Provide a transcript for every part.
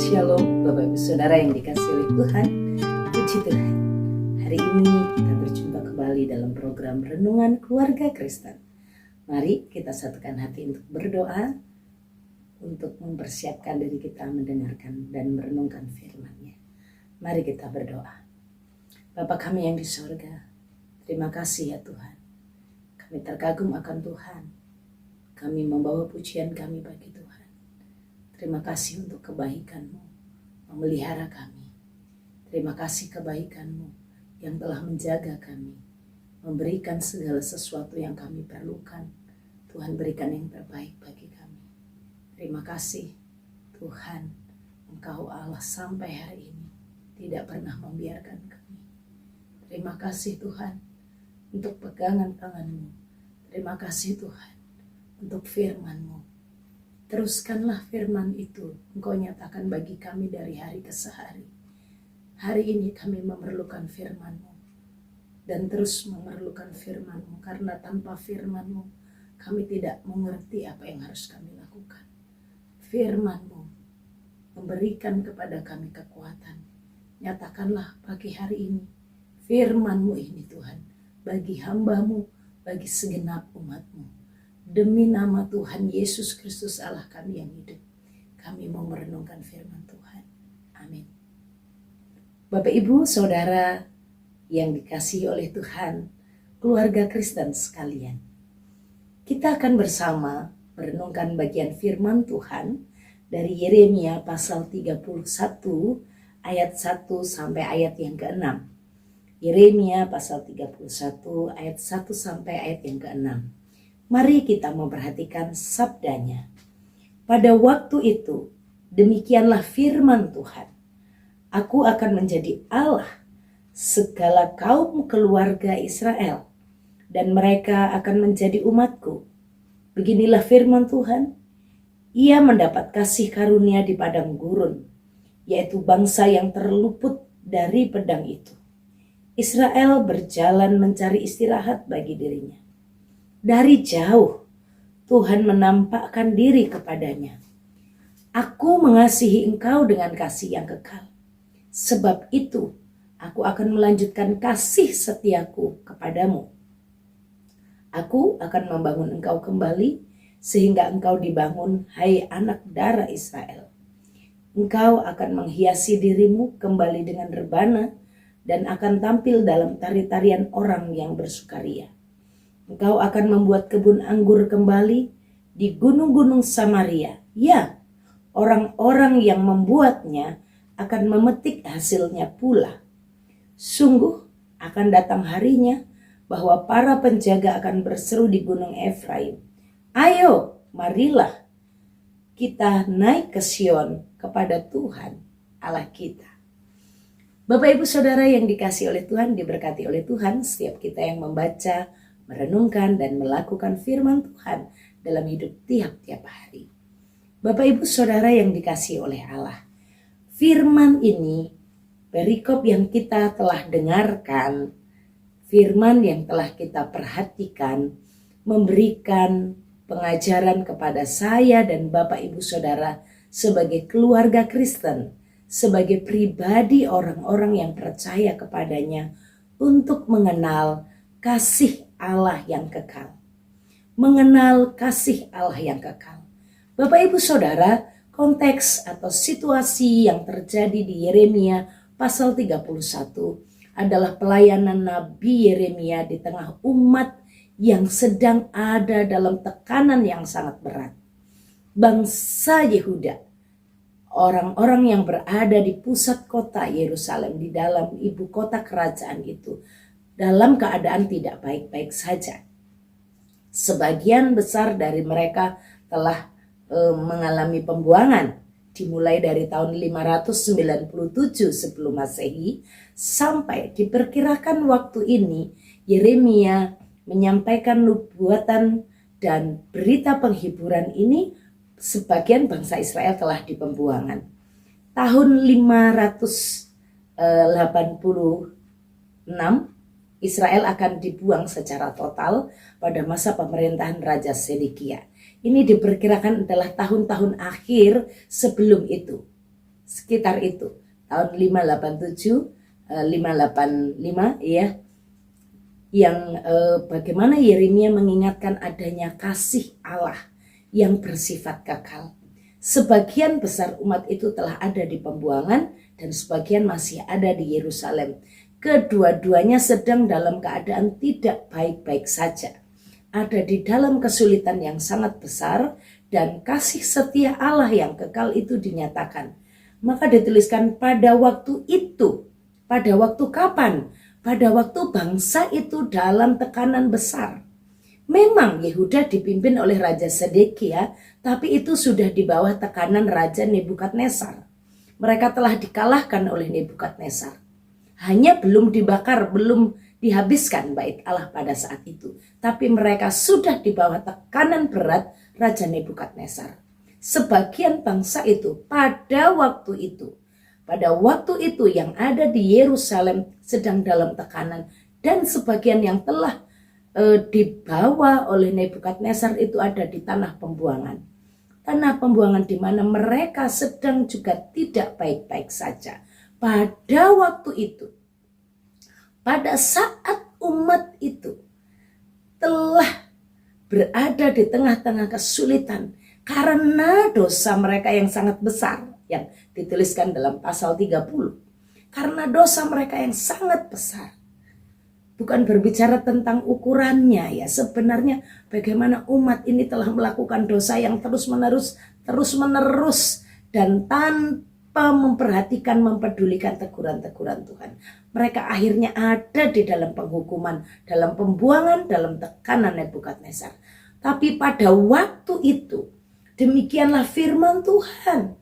Shalom Bapak Ibu Saudara yang dikasihi oleh Tuhan. Puji Tuhan, hari ini kita berjumpa kembali dalam program Renungan Keluarga Kristen. Mari kita satukan hati untuk berdoa, untuk mempersiapkan diri kita mendengarkan dan merenungkan firman-Nya. Mari kita berdoa. Bapa kami yang di sorga, terima kasih ya Tuhan. Kami terkagum akan Tuhan. Kami membawa pujian kami bagi Tuhan. Terima kasih untuk kebaikan-Mu, memelihara kami. Terima kasih kebaikan-Mu yang telah menjaga kami, memberikan segala sesuatu yang kami perlukan. Tuhan berikan yang terbaik bagi kami. Terima kasih Tuhan, Engkau Allah sampai hari ini tidak pernah membiarkan kami. Terima kasih Tuhan untuk pegangan tangan-Mu. Terima kasih Tuhan untuk firman-Mu. Teruskanlah firman itu Engkau nyatakan bagi kami dari hari ke hari. Hari ini kami memerlukan firman-Mu dan terus memerlukan firman-Mu, karena tanpa firman-Mu kami tidak mengerti apa yang harus kami lakukan. Firman-Mu memberikan kepada kami kekuatan. Nyatakanlah pagi hari ini firman-Mu ini Tuhan bagi hamba-Mu, bagi segenap umat-Mu. Demi nama Tuhan Yesus Kristus Allah kami yang hidup, kami mau merenungkan firman Tuhan. Amin. Bapak Ibu Saudara yang dikasihi oleh Tuhan, keluarga Kristen sekalian, kita akan bersama merenungkan bagian firman Tuhan dari Yeremia pasal 31 ayat 1 sampai ayat yang ke-6. Yeremia pasal 31 ayat 1 sampai ayat yang ke-6. Mari kita memperhatikan sabdanya. Pada waktu itu, demikianlah firman Tuhan. Aku akan menjadi Allah segala kaum keluarga Israel, dan mereka akan menjadi umatku. Beginilah firman Tuhan. Ia mendapat kasih karunia di padang gurun, yaitu bangsa yang terluput dari pedang itu. Israel berjalan mencari istirahat bagi dirinya. Dari jauh, Tuhan menampakkan diri kepadanya. Aku mengasihi engkau dengan kasih yang kekal. Sebab itu, aku akan melanjutkan kasih setiaku kepadamu. Aku akan membangun engkau kembali, sehingga engkau dibangun, hai anak darah Israel. Engkau akan menghiasi dirimu kembali dengan rebana, dan akan tampil dalam tari-tarian orang yang bersukaria. Engkau akan membuat kebun anggur kembali di gunung-gunung Samaria. Ya, orang-orang yang membuatnya akan memetik hasilnya pula. Sungguh akan datang harinya bahwa para penjaga akan berseru di gunung Efraim. Ayo, marilah kita naik ke Sion kepada Tuhan Allah kita. Bapak Ibu Saudara yang dikasihi oleh Tuhan, diberkati oleh Tuhan, setiap kita yang membaca, merenungkan dan melakukan firman Tuhan dalam hidup tiap-tiap hari. Bapak Ibu Saudara yang dikasihi oleh Allah, firman ini, perikop yang kita telah dengarkan, firman yang telah kita perhatikan, memberikan pengajaran kepada saya dan Bapak Ibu Saudara sebagai keluarga Kristen, sebagai pribadi orang-orang yang percaya kepadanya, untuk mengenal kasih Allah yang kekal. Mengenal kasih Allah yang kekal. Bapak Ibu Saudara, konteks atau situasi yang terjadi di Yeremia pasal 31 adalah pelayanan Nabi Yeremia di tengah umat yang sedang ada dalam tekanan yang sangat berat. Bangsa Yehuda, orang-orang yang berada di pusat kota Yerusalem, di dalam ibu kota kerajaan itu, dalam keadaan tidak baik-baik saja. Sebagian besar dari mereka telah mengalami pembuangan, dimulai dari tahun 597 sebelum Masehi sampai diperkirakan waktu ini Yeremia menyampaikan nubuatan dan berita penghiburan ini, sebagian bangsa Israel telah di pembuangan. Tahun 586 Israel akan dibuang secara total pada masa pemerintahan Raja Sedekia. Ini diperkirakan adalah tahun-tahun akhir sebelum itu. sekitar itu tahun 587 585 ya, yang bagaimana Yeremia mengingatkan adanya kasih Allah yang bersifat kekal. Sebagian besar umat itu telah ada di pembuangan dan sebagian masih ada di Yerusalem. Kedua-duanya sedang dalam keadaan tidak baik-baik saja. Ada di dalam kesulitan yang sangat besar dan kasih setia Allah yang kekal itu dinyatakan. Maka dituliskan pada waktu itu. Pada waktu kapan? Pada waktu bangsa itu dalam tekanan besar. Memang Yehuda dipimpin oleh Raja Sedekia, tapi itu sudah di bawah tekanan Raja Nebukadnezar. Mereka telah dikalahkan oleh Nebukadnezar. Hanya belum dibakar, belum dihabiskan bait Allah pada saat itu. Tapi mereka sudah di bawah tekanan berat Raja Nebukadnezar. Sebagian bangsa itu pada waktu itu yang ada di Yerusalem sedang dalam tekanan, dan sebagian yang telah dibawa oleh Nebukadnezar itu ada di tanah pembuangan. Tanah pembuangan di mana mereka sedang juga tidak baik-baik saja. Pada waktu itu, pada saat umat itu telah berada di tengah-tengah kesulitan karena dosa mereka yang sangat besar, yang dituliskan dalam pasal 30. Karena dosa mereka yang sangat besar. Bukan berbicara tentang ukurannya ya. Sebenarnya bagaimana umat ini telah melakukan dosa yang terus menerus dan tanpa memperhatikan, mempedulikan teguran-teguran Tuhan. Mereka akhirnya ada di dalam penghukuman, dalam pembuangan, dalam tekanan Nebukadnezar. Tapi pada waktu itu, demikianlah firman Tuhan.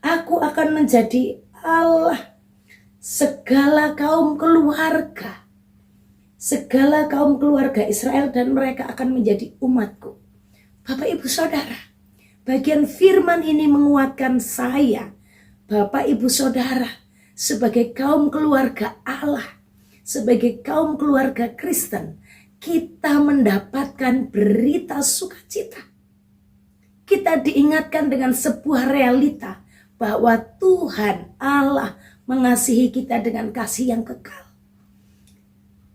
Aku akan menjadi Allah segala kaum keluarga. Segala kaum keluarga Israel dan mereka akan menjadi umatku. Bapak Ibu Saudara, bagian firman ini menguatkan saya, Bapak Ibu Saudara, sebagai kaum keluarga Allah, sebagai kaum keluarga Kristen, kita mendapatkan berita sukacita. Kita diingatkan dengan sebuah realita bahwa Tuhan Allah mengasihi kita dengan kasih yang kekal.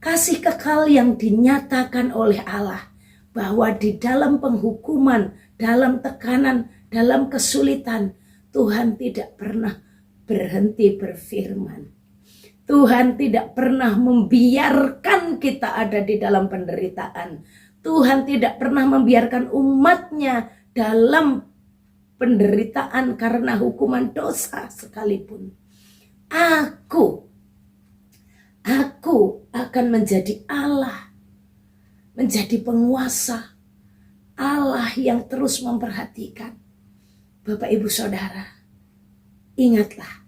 Kasih kekal yang dinyatakan oleh Allah bahwa di dalam penghukuman, dalam tekanan, dalam kesulitan, Tuhan tidak pernah berhenti berfirman. Tuhan tidak pernah membiarkan kita ada di dalam penderitaan. Tuhan tidak pernah membiarkan umatnya dalam penderitaan karena hukuman dosa sekalipun. Aku akan menjadi Allah, menjadi penguasa, Allah yang terus memperhatikan. Bapak Ibu Saudara, ingatlah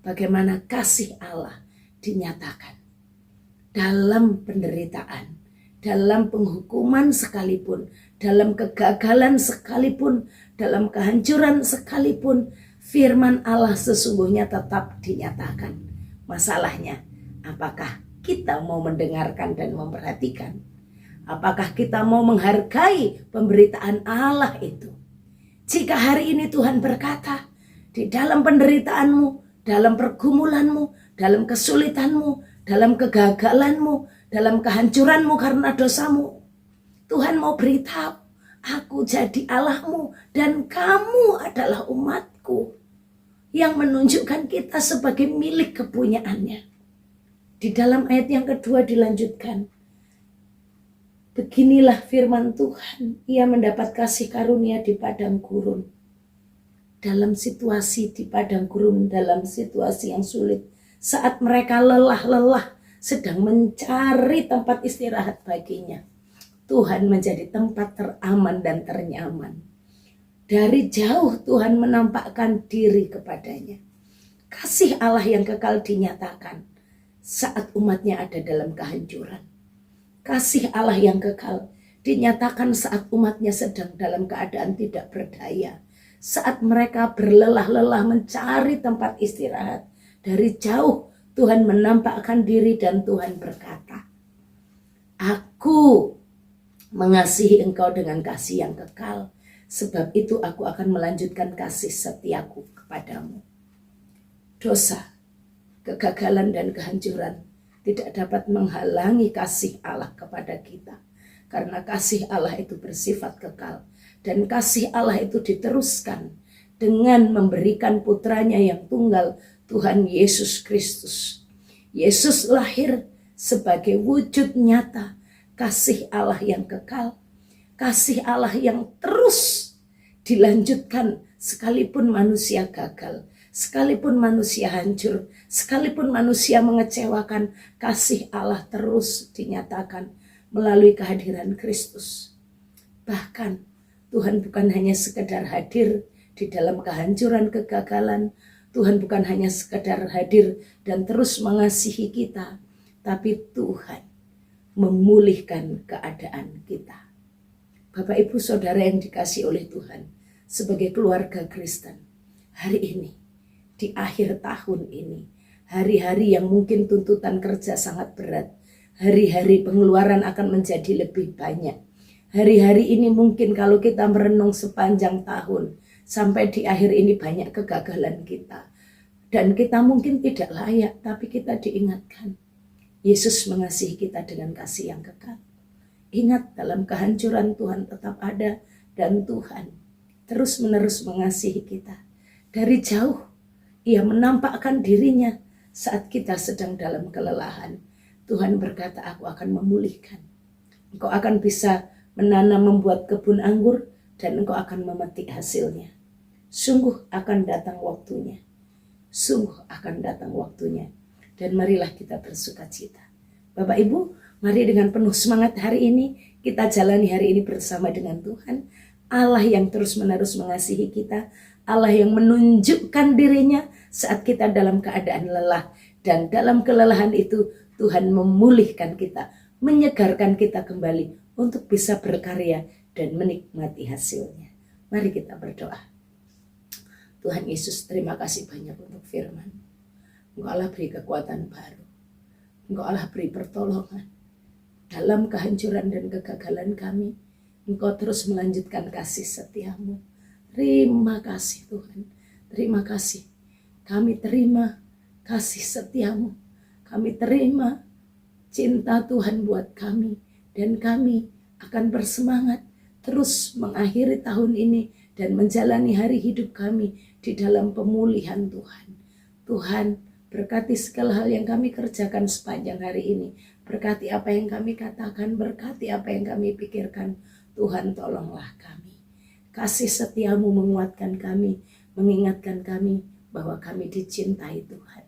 bagaimana kasih Allah dinyatakan dalam penderitaan, dalam penghukuman sekalipun, dalam kegagalan sekalipun, dalam kehancuran sekalipun, firman Allah sesungguhnya tetap dinyatakan. Masalahnya, apakah kita mau mendengarkan dan memperhatikan? Apakah kita mau menghargai pemberitaan Allah itu? Jika hari ini Tuhan berkata, di dalam penderitaanmu, dalam pergumulanmu, dalam kesulitanmu, dalam kegagalanmu, dalam kehancuranmu karena dosamu, Tuhan mau beritahu, aku jadi Allahmu dan kamu adalah umatku, yang menunjukkan kita sebagai milik kepunyaannya. Di dalam ayat yang kedua dilanjutkan, beginilah firman Tuhan, ia mendapat kasih karunia di padang gurun. Dalam situasi di padang gurun, dalam situasi yang sulit, saat mereka lelah-lelah sedang mencari tempat istirahat baginya, Tuhan menjadi tempat teraman dan ternyaman. Dari jauh Tuhan menampakkan diri kepadanya. Kasih Allah yang kekal dinyatakan saat umatnya ada dalam kehancuran. Kasih Allah yang kekal dinyatakan saat umatnya sedang dalam keadaan tidak berdaya. Saat mereka berlelah-lelah mencari tempat istirahat. Dari jauh Tuhan menampakkan diri dan Tuhan berkata, aku mengasihi engkau dengan kasih yang kekal. Sebab itu aku akan melanjutkan kasih setiaku kepadamu. dosa, kegagalan dan kehancuran tidak dapat menghalangi kasih Allah kepada kita. Karena kasih Allah itu bersifat kekal. Dan kasih Allah itu diteruskan dengan memberikan putranya yang tunggal, Tuhan Yesus Kristus. Yesus lahir sebagai wujud nyata kasih Allah yang kekal. Kasih Allah yang terus dilanjutkan sekalipun manusia gagal, sekalipun manusia hancur, sekalipun manusia mengecewakan, kasih Allah terus dinyatakan melalui kehadiran Kristus. Bahkan Tuhan bukan hanya sekedar hadir di dalam kehancuran kegagalan, Tuhan bukan hanya sekedar hadir dan terus mengasihi kita, tapi Tuhan memulihkan keadaan kita. Bapak Ibu Saudara yang dikasihi oleh Tuhan, sebagai keluarga Kristen, hari ini, di akhir tahun ini, hari-hari yang mungkin tuntutan kerja sangat berat, hari-hari pengeluaran akan menjadi lebih banyak. Hari-hari ini mungkin kalau kita merenung sepanjang tahun, sampai di akhir ini banyak kegagalan kita. Dan kita mungkin tidak layak, tapi kita diingatkan. Yesus mengasihi kita dengan kasih yang kekal. Ingat, dalam kehancuran Tuhan tetap ada, dan Tuhan terus-menerus mengasihi kita. Dari jauh, Ia menampakkan dirinya saat kita sedang dalam kelelahan. Tuhan berkata, aku akan memulihkan. Engkau akan bisa menanam, membuat kebun anggur, dan engkau akan memetik hasilnya. Sungguh akan datang waktunya. Sungguh akan datang waktunya. Dan marilah kita bersukacita. Bapak Ibu, mari dengan penuh semangat hari ini, kita jalani hari ini bersama dengan Tuhan. Allah yang terus-menerus mengasihi kita. Allah yang menunjukkan dirinya saat kita dalam keadaan lelah. Dan dalam kelelahan itu, Tuhan memulihkan kita, menyegarkan kita kembali untuk bisa berkarya dan menikmati hasilnya. Mari kita berdoa. Tuhan Yesus, terima kasih banyak untuk firman. Engkau Allah beri kekuatan baru. Engkau Allah beri pertolongan. Dalam kehancuran dan kegagalan kami, Engkau terus melanjutkan kasih setiamu. Terima kasih Tuhan. Terima kasih. Kami terima kasih setiamu. Kami terima cinta Tuhan buat kami. Dan kami akan bersemangat terus mengakhiri tahun ini dan menjalani hari hidup kami di dalam pemulihan Tuhan. Tuhan, berkati segala hal yang kami kerjakan sepanjang hari ini. Berkati apa yang kami katakan, berkati apa yang kami pikirkan. Tuhan, tolonglah kami. Kasih setiamu menguatkan kami, mengingatkan kami bahwa kami dicintai Tuhan.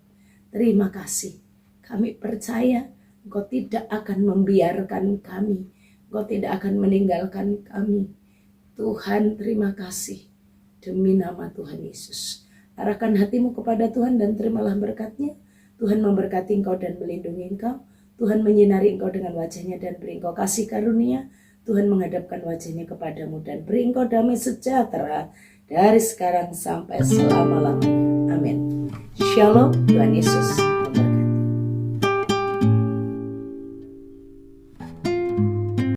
Terima kasih. Kami percaya Engkau tidak akan membiarkan kami. Engkau tidak akan meninggalkan kami. Tuhan, terima kasih. Demi nama Tuhan Yesus. Arahkan hatimu kepada Tuhan dan terimalah berkat-Nya. Tuhan memberkati engkau dan melindungi engkau. Tuhan menyinari engkau dengan wajah-Nya dan beri engkau kasih karunia. Tuhan menghadapkan wajah-Nya kepadamu dan beri engkau damai sejahtera dari sekarang sampai selama-lamanya. Amin. Shalom, Tuhan Yesus